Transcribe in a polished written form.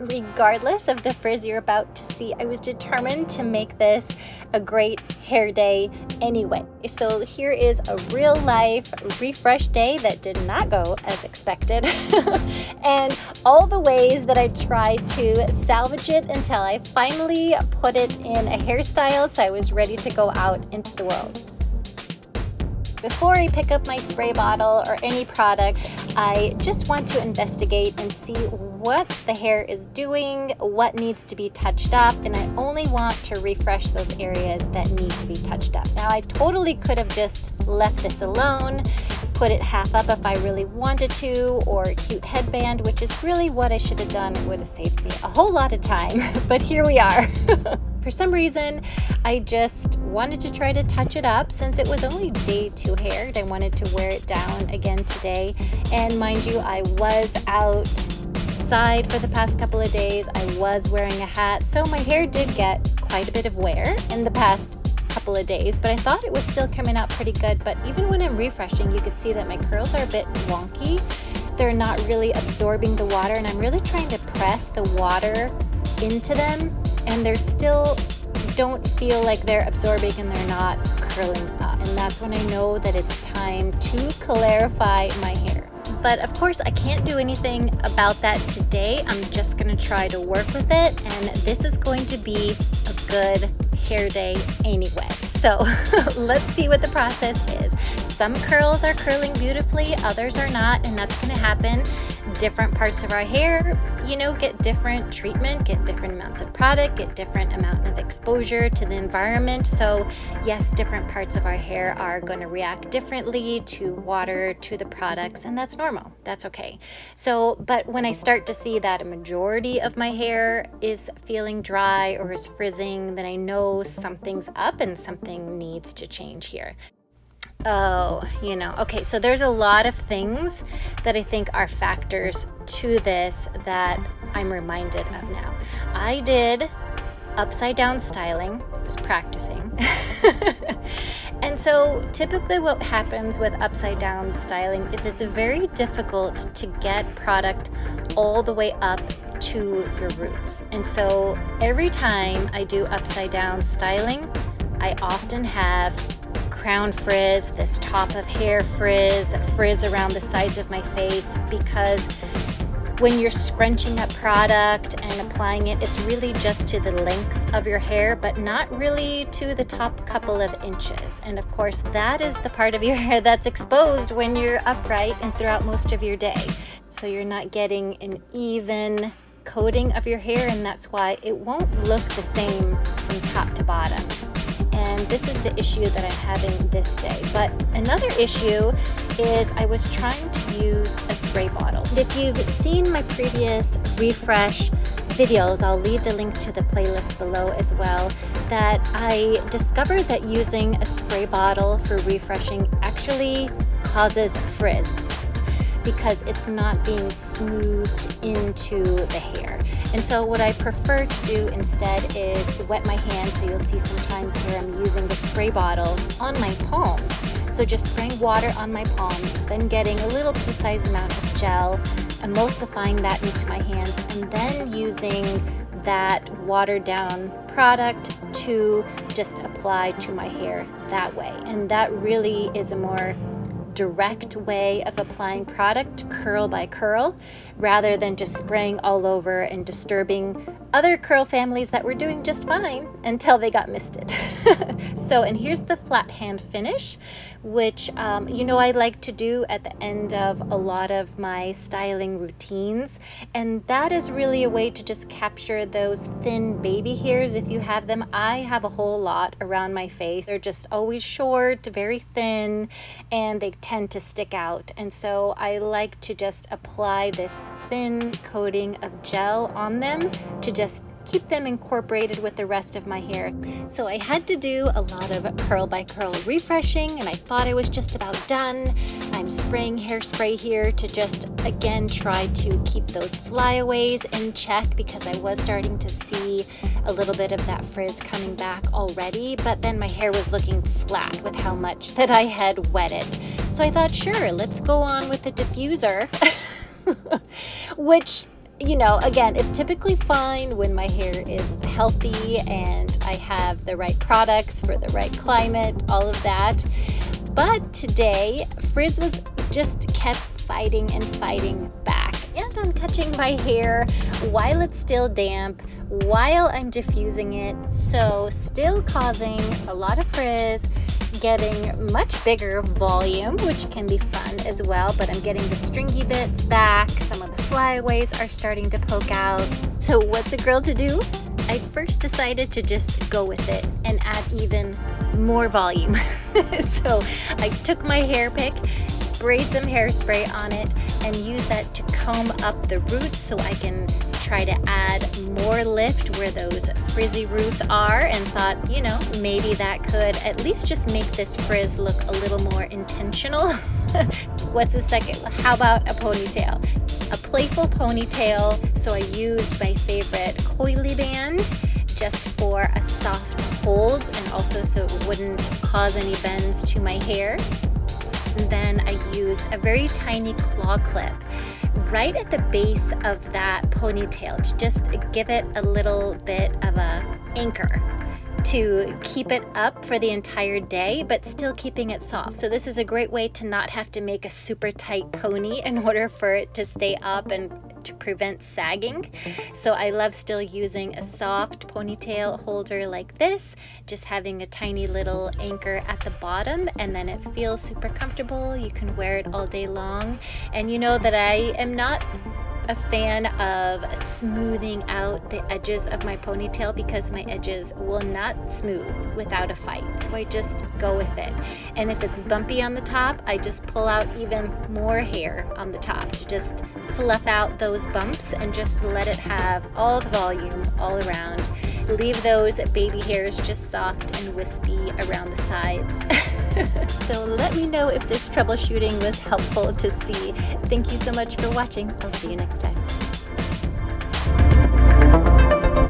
Regardless of the frizz you're about to see, I was determined to make this a great hair day anyway. So here is a real life refresh day that did not go as expected and all the ways that I tried to salvage it until I finally put it in a hairstyle so I was ready to go out into the world. Before I pick up my spray bottle or any product, I just want to investigate and see what the hair is doing, what needs to be touched up, and I only want to refresh those areas that need to be touched up. Now, I totally could have just left this alone, put it half up if I really wanted to, or a cute headband, which is really what I should have done. It would have saved me a whole lot of time, but here we are. For some reason, I just wanted to try to touch it up since it was only day 2 hair and I wanted to wear it down again today. And mind you, I was outside for the past couple of days. I was wearing a hat, so my hair did get quite a bit of wear in the past couple of days, but I thought it was still coming out pretty good. But even when I'm refreshing, you could see that my curls are a bit wonky. They're not really absorbing the water, and I'm really trying to press the water into them, and they're still don't feel like they're absorbing and they're not curling up. And that's when I know that it's time to clarify my hair. But of course, I can't do anything about that today. I'm just gonna try to work with it, and this is going to be a good hair day anyway. So let's see what the process is. Some curls are curling beautifully, others are not, and that's gonna happen. Different parts of our hair, you know, get different treatment, get different amounts of product, get different amount of exposure to the environment. So yes, different parts of our hair are going to react differently to water, to the products, and that's normal. That's okay. So, but when I start to see that a majority of my hair is feeling dry or is frizzing, then I know something's up and something needs to change here. Oh, you know, okay, so there's a lot of things that I think are factors to this that I'm reminded of now. I did upside down styling, I was practicing. And so typically what happens with upside down styling is it's very difficult to get product all the way up to your roots. And so every time I do upside down styling, I often have crown frizz, this top of hair frizz around the sides of my face, because when you're scrunching up product and applying it, it's really just to the length of your hair, but not really to the top couple of inches. And of course, that is the part of your hair that's exposed when you're upright and throughout most of your day. So you're not getting an even coating of your hair, and that's why it won't look the same from top to bottom. And this is the issue that I'm having this day. But another issue is I was trying to use a spray bottle. If you've seen my previous refresh videos, I'll leave the link to the playlist below as well, that I discovered that using a spray bottle for refreshing actually causes frizz because it's not being smoothed into the hair. And so what I prefer to do instead is wet my hands. So you'll see sometimes here I'm using the spray bottle on my palms. So just spraying water on my palms, then getting a little pea-sized amount of gel, emulsifying that into my hands, and then using that watered down product to just apply to my hair that way. And that really is a more direct way of applying product curl by curl rather than just spraying all over and disturbing other curl families that were doing just fine until they got misted. So, and here's the flat hand finish, which you know I like to do at the end of a lot of my styling routines, and that is really a way to just capture those thin baby hairs if you have them. I have a whole lot around my face. They're just always short, very thin, and they tend to stick out, and so I like to just apply this thin coating of gel on them to just keep them incorporated with the rest of my hair. So I had to do a lot of curl by curl refreshing, and I thought I was just about done. I'm spraying hairspray here to just again try to keep those flyaways in check because I was starting to see a little bit of that frizz coming back already, but then my hair was looking flat with how much that I had wetted. So I thought, sure, let's go on with the diffuser, which you know, again, it's typically fine when my hair is healthy and I have the right products for the right climate, all of that. But today, Frizz was just kept fighting and fighting back. And I'm touching my hair while it's still damp, while I'm diffusing it. So still causing a lot of frizz, getting much bigger volume, which can be fun as well, but I'm getting the stringy bits back. Some of the flyaways are starting to poke out. So what's a girl to do? I first decided to just go with it and add even more volume. So I took my hair pick, sprayed some hairspray on it, and used that to comb up the roots so I can try to add more lift where those frizzy roots are, and thought, you know, maybe that could at least just make this frizz look a little more intentional. What's the second? How about a ponytail? A playful ponytail. So I used my favorite coily band just for a soft hold, and also so it wouldn't cause any bends to my hair. And then I used a very tiny claw clip right at the base of that ponytail to just give it a little bit of a anchor to keep it up for the entire day, but still keeping it soft. So this is a great way to not have to make a super tight pony in order for it to stay up and to prevent sagging. So I love still using a soft ponytail holder like this, just having a tiny little anchor at the bottom, and then it feels super comfortable. You can wear it all day long. And you know that I am not a fan of smoothing out the edges of my ponytail because my edges will not smooth without a fight. So I just go with it. And if it's bumpy on the top, I just pull out even more hair on the top to just fluff out those bumps and just let it have all the volume all around. Leave those baby hairs just soft and wispy around the sides. So let me know if this troubleshooting was helpful to see. Thank you so much for watching. I'll see you next time.